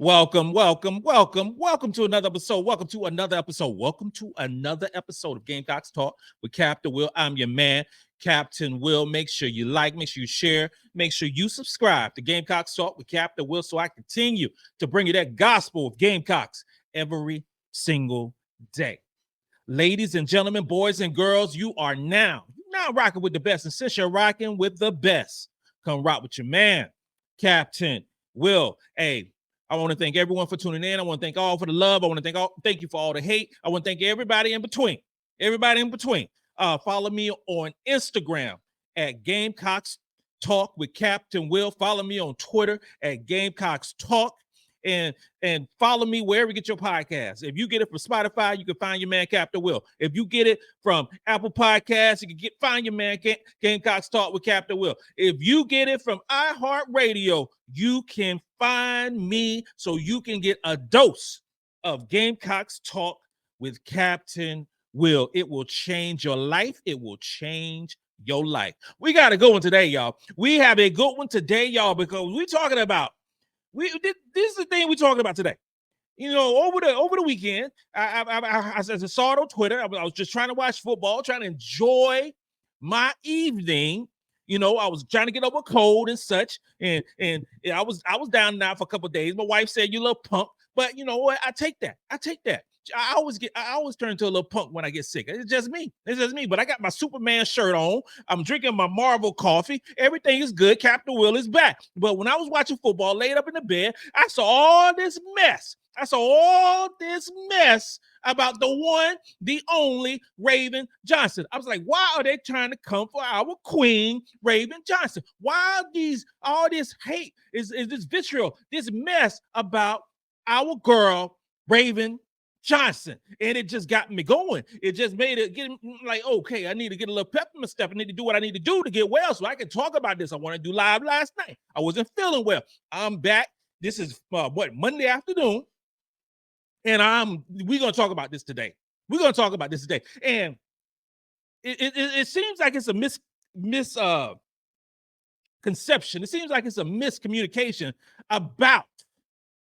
Welcome to another episode. Welcome to another episode of Gamecocks Talk with Captain Will. I'm your man, Captain Will. Make sure you like, make sure you share, make sure you subscribe to Gamecocks Talk with Captain Will so I continue to bring you that gospel of Gamecocks every single day. Ladies and gentlemen, boys and girls, you are now rocking with the best. And since you're rocking with the best, come rock with your man, Captain Will. Hey, I want to thank everyone for tuning in. I want to thank all for the love. I want to thank you for all the hate. I want to thank everybody in between. Follow me on Instagram at Gamecocks Talk with Captain Will. Follow me on Twitter at Gamecocks Talk. And follow me wherever you get your podcast. If you get it from Spotify, you can find your man Captain Will. If you get it from Apple Podcasts, you can find your man Gamecocks Talk with Captain Will. If you get it from iHeartRadio, you can find me so you can get a dose of Gamecocks Talk with Captain Will. It will change your life. It will change your life. We got a good one today, y'all. We have a good one today, y'all, because we're talking about this is the thing we're talking about today. You know, over the weekend, I saw it on Twitter. I was just trying to watch football, trying to enjoy my evening. You know, I was trying to get over a cold and such, and I was down and out for a couple of days. My wife said, "You little punk," but you know what? I take that. I always turn into a little punk when I get sick. It's just me. But I got my Superman shirt on. I'm drinking my Marvel coffee. Everything is good. Captain Will is back. But when I was watching football, laid up in the bed, I saw all this mess. About the one, the only Raven Johnson. I was like, why are they trying to come for our queen, Raven Johnson? Why all this hate, is this vitriol, this mess about our girl, Raven Johnson? And it just got me going. It just made it get like, okay, I need to get a little pep in my step. I need to do what I need to do to get well so I can talk about this. I want to do live last night. I wasn't feeling well. I'm back. This is Monday afternoon. And we're going to talk about this today. And it seems like it's a misconception. It seems like it's a miscommunication about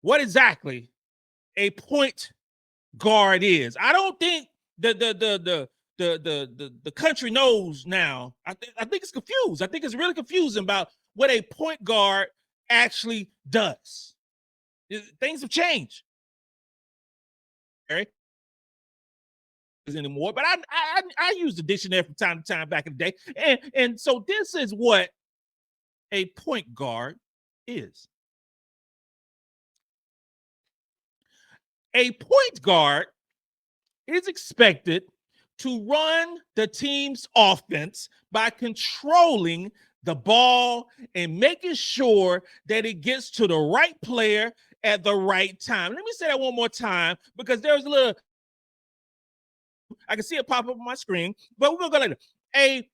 what exactly a point guard is. I don't think the country knows now. I think it's confused. I think it's really confusing about what a point guard actually does. Things have changed. Anymore, but I use the dictionary from time to time back in the day, and so this is what a point guard is. A point guard is expected to run the team's offense by controlling the ball and making sure that it gets to the right player at the right time. Let me say that one more time because there's a little, I can see it pop up on my screen, but we're going to go later. A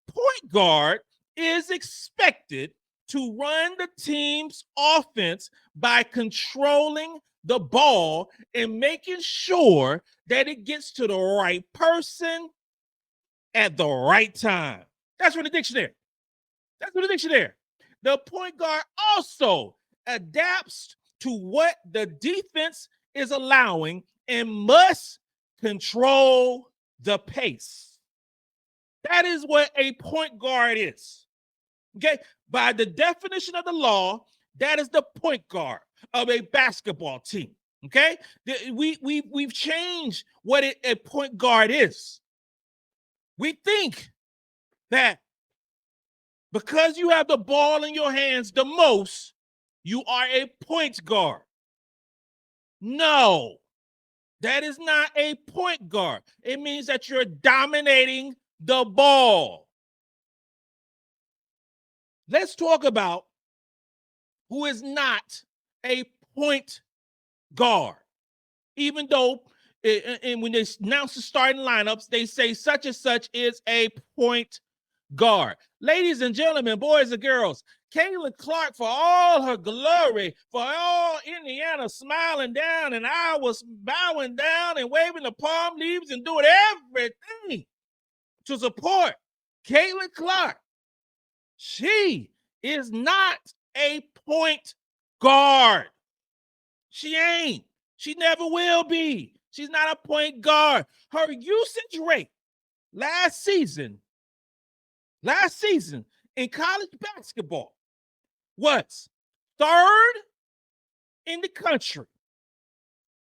point guard is expected to run the team's offense by controlling the ball and making sure that it gets to the right person at the right time. That's from the dictionary. The point guard also adapts to what the defense is allowing and must control the pace. That is what a point guard is. Okay? By the definition of the law, that is the point guard of a basketball team. Okay? We've changed what a point guard is. We think that because you have the ball in your hands the most, you are a point guard. No. That is not a point guard. It means that you're dominating the ball. Let's talk about who is not a point guard. Even though, and when they announce the starting lineups, they say such and such is a point guard. Ladies and gentlemen, boys and girls, Caitlin Clark, for all her glory, for all Indiana smiling down, and I was bowing down and waving the palm leaves and doing everything to support Caitlin Clark. She is not a point guard. She ain't. She never will be. She's not a point guard. Her usage rate last season in college basketball was third in the country,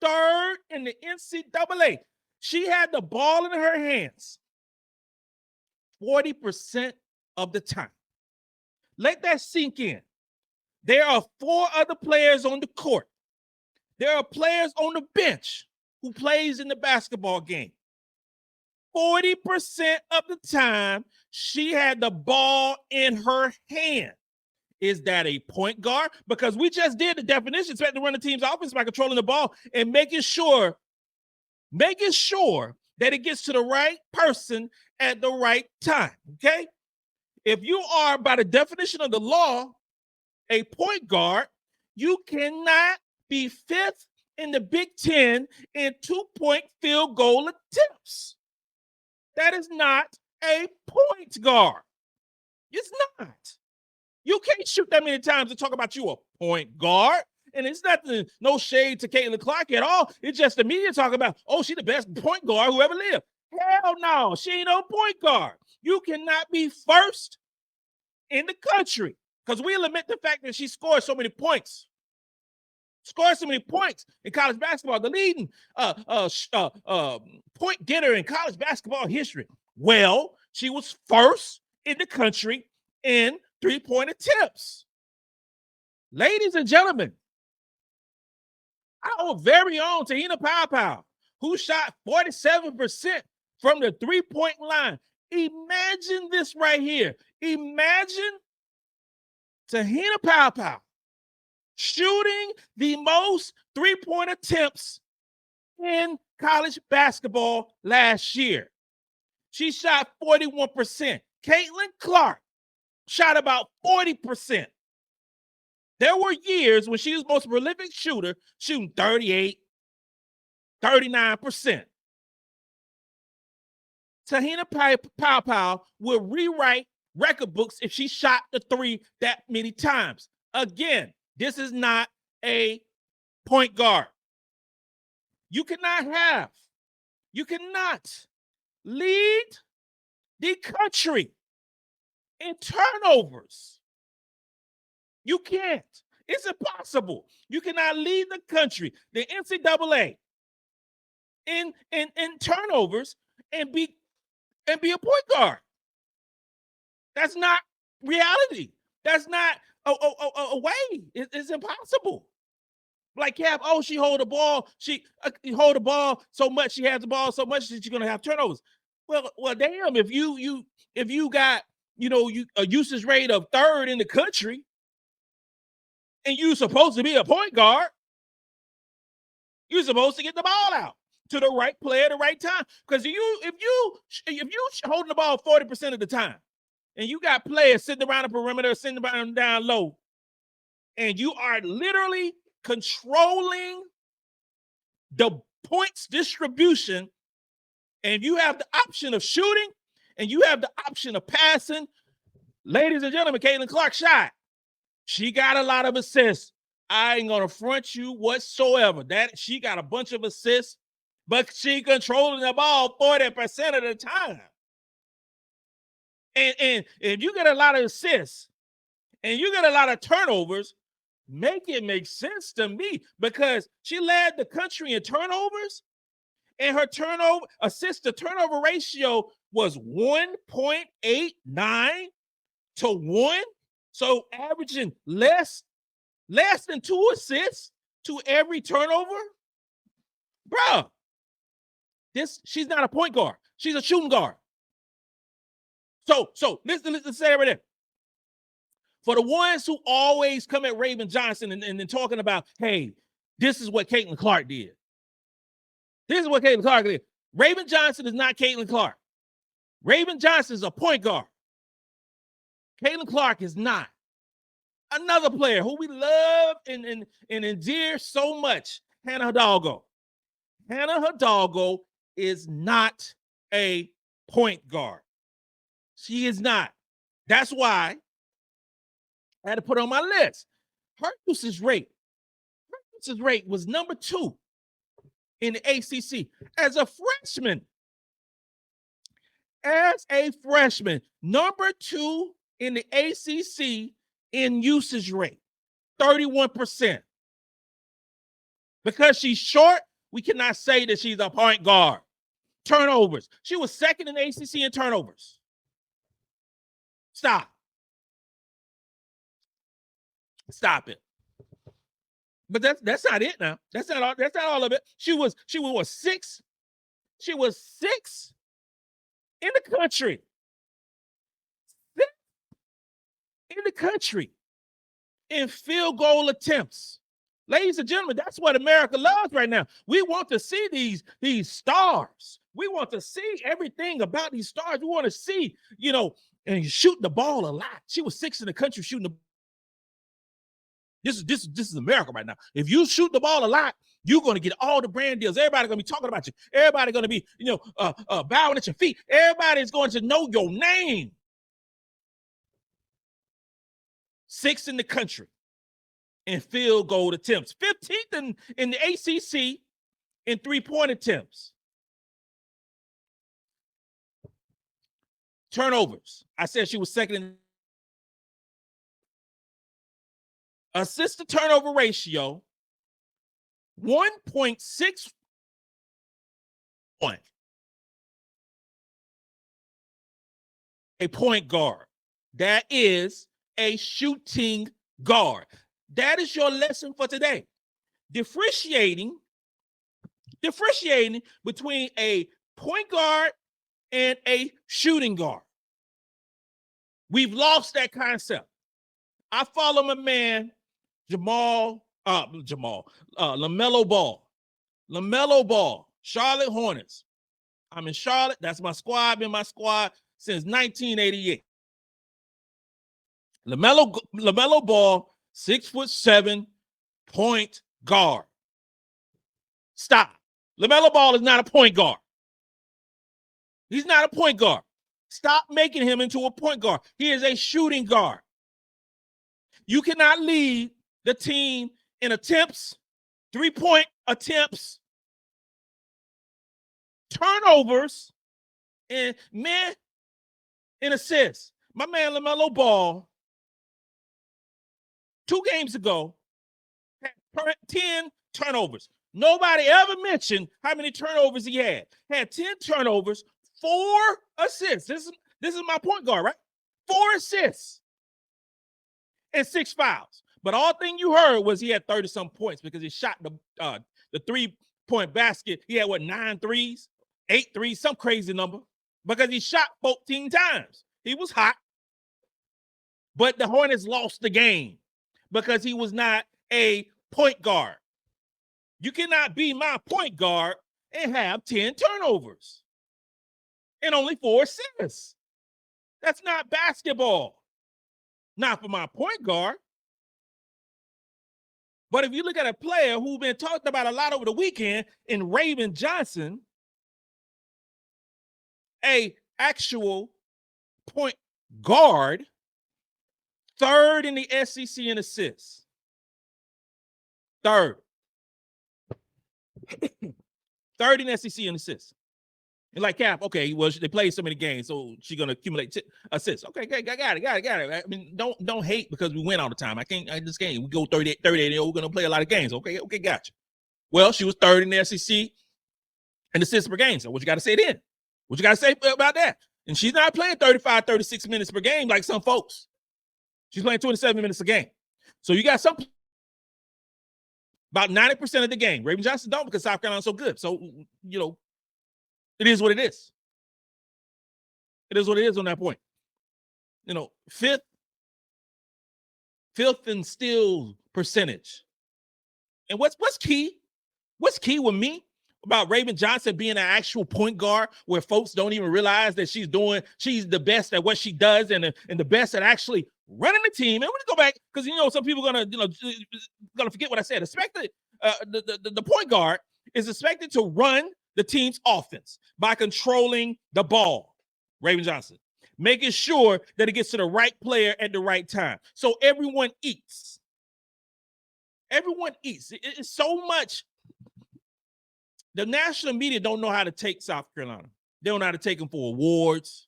third in the NCAA. She had the ball in her hands 40% of the time. Let that sink in. There are 4 other players on the court. There are players on the bench who plays in the basketball game. 40% of the time, she had the ball in her hand. Is that a point guard? Because we just did the definition, expecting to run the team's offense by controlling the ball and making sure that it gets to the right person at the right time, okay? If you are, by the definition of the law, a point guard, you cannot be 5th in the Big Ten in 2-point field goal attempts. That is not a point guard. It's not. You can't shoot that many times and talk about you a point guard. And it's nothing, no shade to Caitlin Clark at all. It's just the media talking about, oh, she's the best point guard who ever lived. Hell no, she ain't no point guard. You cannot be first in the country because we'll admit the fact that she scored so many points. Scored so many points in college basketball, the leading point getter in college basketball history. Well, she was first in the country in 3-point attempts. Ladies and gentlemen, our very own Te-Hina Paopao, who shot 47% from the 3-point line. Imagine this right here. Imagine Te-Hina Paopao shooting the most 3-point attempts in college basketball last year. She shot 41%. Caitlin Clark shot about 40%. There were years when she was the most prolific shooter, shooting 38, 39%. Te-Hina Paopao will rewrite record books if she shot the 3 that many times. Again, this is not a point guard. You cannot lead the country in turnovers. You can't. It's impossible. You cannot lead the country, the NCAA, in turnovers and be a point guard. That's not reality. That's not a way. It's impossible. Like Cap, oh, she hold the ball. She hold the ball so much. She has the ball so much that she's gonna have turnovers. Well, damn. If you got a usage rate of 3rd in the country, and you're supposed to be a point guard, you're supposed to get the ball out to the right player at the right time. Because if you holding the ball 40% of the time, and you got players sitting around the perimeter, sitting around down low, and you are literally controlling the points distribution, and you have the option of shooting, and you have the option of passing. Ladies and gentlemen, Caitlin Clark shot. She got a lot of assists. I ain't gonna front you whatsoever. That she got a bunch of assists, but she controlling the ball 40% of the time. And if you get a lot of assists and you get a lot of turnovers, make it make sense to me, because she led the country in turnovers, and her assist to turnover ratio was 1.89 to 1. So averaging less than 2 assists to every turnover. Bruh, she's not a point guard. She's a shooting guard. So listen, say it right there. For the ones who always come at Raven Johnson and then talking about, hey, this is what Caitlin Clark did. This is what Caitlin Clark did. Raven Johnson is not Caitlin Clark. Raven Johnson is a point guard. Caitlin Clark is not. Another player who we love and endear so much, Hannah Hidalgo. Hannah Hidalgo is not a point guard. She is not. That's why I had to put her on my list. Her usage rate usage rate was number 2 in the ACC as a freshman. As a freshman, number 2 in the ACC in usage rate, 31%. Because she's short, we cannot say that she's a point guard. Turnovers. She was second in the ACC in turnovers. Stop it. But that's not it now. That's not all of it. She was what, 6? She was 6 in the country. 6 in the country in field goal attempts. Ladies and gentlemen, that's what America loves right now. We want to see these stars. We want to see everything about these stars. We want to see, and shooting the ball a lot. She was 6 in the country shooting the. This is America right now. If you shoot the ball a lot, you're going to get all the brand deals. Everybody's going to be talking about you. Everybody's going to be, bowing at your feet. Everybody's going to know your name. 6 in the country in field goal attempts. 15th in the ACC in three-point attempts. Turnovers. I said she was second in assist to turnover ratio, 1.61. A point guard. That is a shooting guard. That is your lesson for today. Differentiating between a point guard and a shooting guard. We've lost that concept. I follow my man, LaMelo Ball. LaMelo Ball, Charlotte Hornets. I'm in Charlotte. That's my squad. Been my squad since 1988. LaMelo Ball, 6'7" point guard. Stop. LaMelo Ball is not a point guard. He's not a point guard. Stop making him into a point guard. He is a shooting guard. You cannot lead the team in attempts, three-point attempts, turnovers, and in assists. My man LaMelo Ball, 2 games ago, had 10 turnovers. Nobody ever mentioned how many turnovers he had. Had 10 turnovers, 4 assists. This is my point guard, right? 4 assists and 6 fouls. But all thing you heard was he had 30-some points because he shot the 3-point basket. He had, 9 threes, 8 threes, some crazy number, because he shot 14 times. He was hot. But the Hornets lost the game because he was not a point guard. You cannot be my point guard and have 10 turnovers and only 4 assists. That's not basketball. Not for my point guard. But if you look at a player who's been talked about a lot over the weekend in Raven Johnson, a actual point guard, 3rd in the SEC in assists. 3rd. 3rd in SEC in assists. And like Cap, okay, well, they played so many games, so she's gonna accumulate assists. Okay, got it. I mean, don't hate because we win all the time. This game, we go 38, we're gonna play a lot of games. Okay, gotcha. Well, she was 3rd in the SEC in assists per game. So what you gotta say then? What you gotta say about that? And she's not playing 35, 36 minutes per game like some folks. She's playing 27 minutes a game. So you got some about 90% of the game. Raven Johnson don't because South Carolina's so good. So, it is what it is. It is what it is on that point. 5th in steal percentage. And what's key? What's key with me about Raven Johnson being an actual point guard where folks don't even realize that she's the best at what she does and the best at actually running the team. And we're gonna go back because some people are gonna forget what I said. The point guard is expected to run the team's offense by controlling the ball. Raven Johnson, making sure that it gets to the right player at the right time. So everyone eats. Everyone eats. It's so much. The national media don't know how to take South Carolina. They don't know how to take them for awards.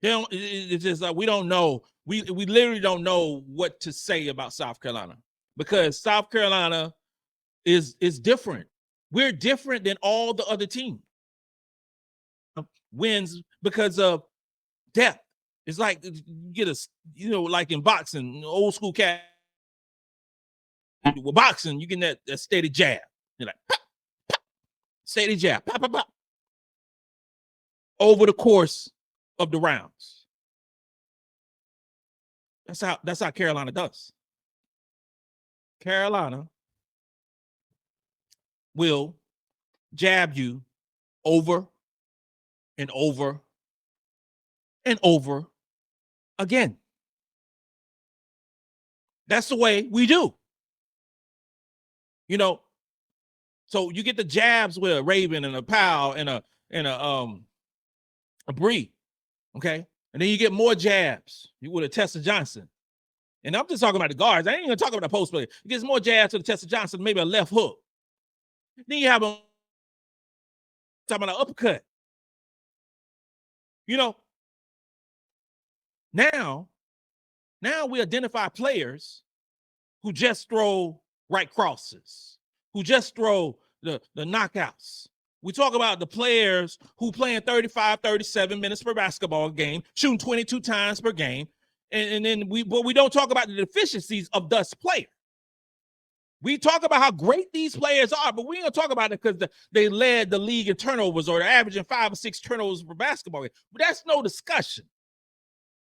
They don't. It's just like we don't know. We literally don't know what to say about South Carolina because South Carolina is different. We're different than all the other teams. Wins because of depth. It's like you get like in boxing, old school cat. With boxing, you get that steady jab. You're like, pop, pop, steady jab, pop, pop, pop. Over the course of the rounds. That's how Carolina does. Carolina will jab you over and over and over again. That's the way we do. So you get the jabs with a Raven and a Powell and a Bree, okay? And then you get more jabs with a Tessa Johnson. And I'm just talking about the guards. I ain't even talking about the post player. You get more jabs to the Tessa Johnson, maybe a left hook. Then you have talking about an uppercut. Now we identify players who just throw right crosses, who just throw the knockouts. We talk about the players who playing 35, 37 minutes per basketball game, shooting 22 times per game. And then we don't talk about the deficiencies of thus player. We talk about how great these players are, but we ain't gonna talk about it because they led the league in turnovers or they're averaging 5 or 6 turnovers per basketball game. But that's no discussion.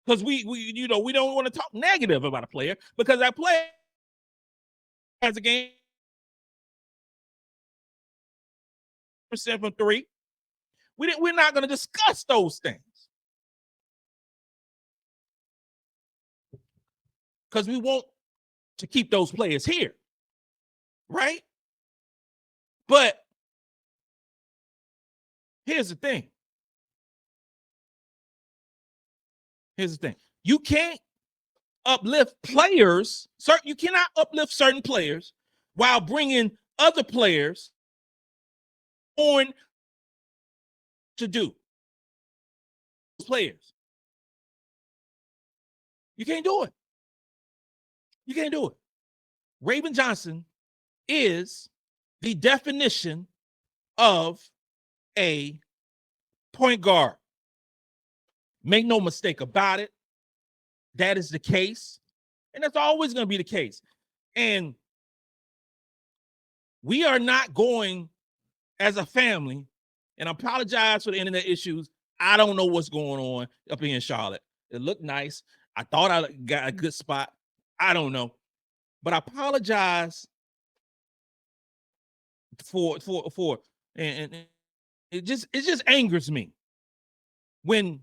Because we don't want to talk negative about a player because that player has a game percent from 3. We're not going to discuss those things because we want to keep those players here, right? But here's the thing. You can't uplift players. You cannot uplift certain players while bringing other players on to do. Players. You can't do it. You can't do it. Raven Johnson is the definition of a point guard. Make no mistake about it. That is the case. And that's always going to be the case. And we are not going as a family, and I apologize for the internet issues. I don't know what's going on up here in Charlotte. It looked nice. I thought I got a good spot. I don't know. But I apologize for and it just angers me when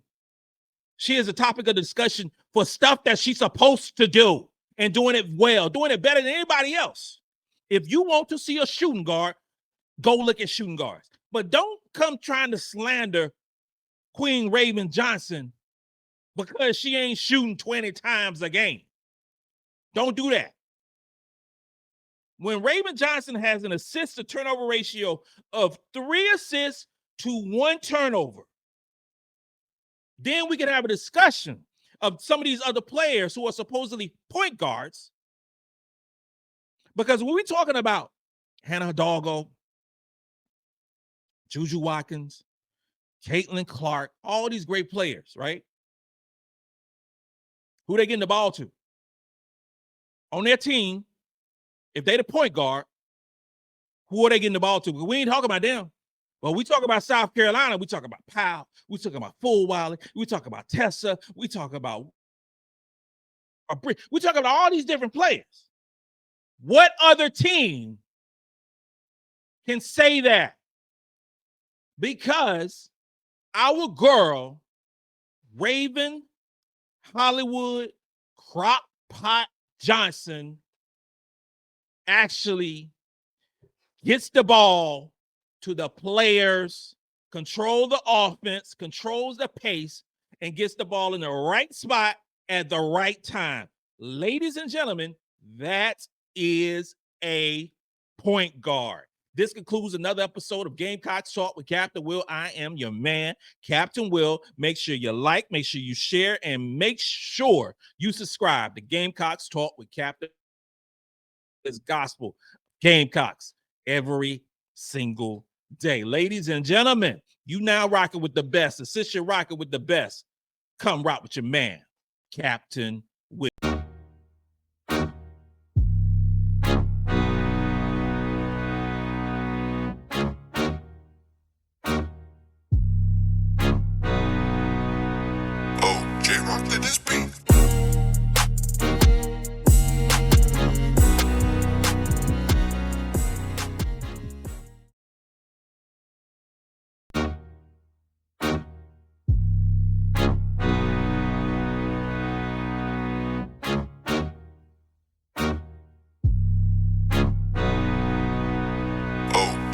she is a topic of discussion for stuff that she's supposed to do and doing it well, doing it better than anybody else. If you want to see a shooting guard, go look at shooting guards. But don't come trying to slander Queen Raven Johnson because she ain't shooting 20 times a game. Don't do that. When Raven Johnson has an assist to turnover ratio of 3 assists to 1 turnover, then we can have a discussion of some of these other players who are supposedly point guards. Because when we're talking about Hannah Hidalgo, Juju Watkins, Caitlin Clark, all these great players, right? Who they getting the ball to? On their team, if they the point guard, who are they getting the ball to? We ain't talking about them. Well, we talk about South Carolina. We talk about Powell. We talk about Fulwiley. We talk about Tessa. We talk about all these different players. What other team can say that? Because our girl, Raven Hollywood Crockpot Johnson, actually gets the ball to the players, control the offense, controls the pace, and gets the ball in the right spot at the right time. Ladies and gentlemen, that's is a point guard. This concludes another episode of Gamecocks Talk with Captain Will. I am your man, Captain Will. Make sure you like, make sure you share, and make sure you subscribe to Gamecocks Talk with Captain Gospel Gamecocks every single day. Ladies and gentlemen, you now rocking with the best. And since you're rocking with the best, come rock with your man, Captain Will. J-Rock did this beat.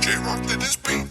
J-Rock did this beat.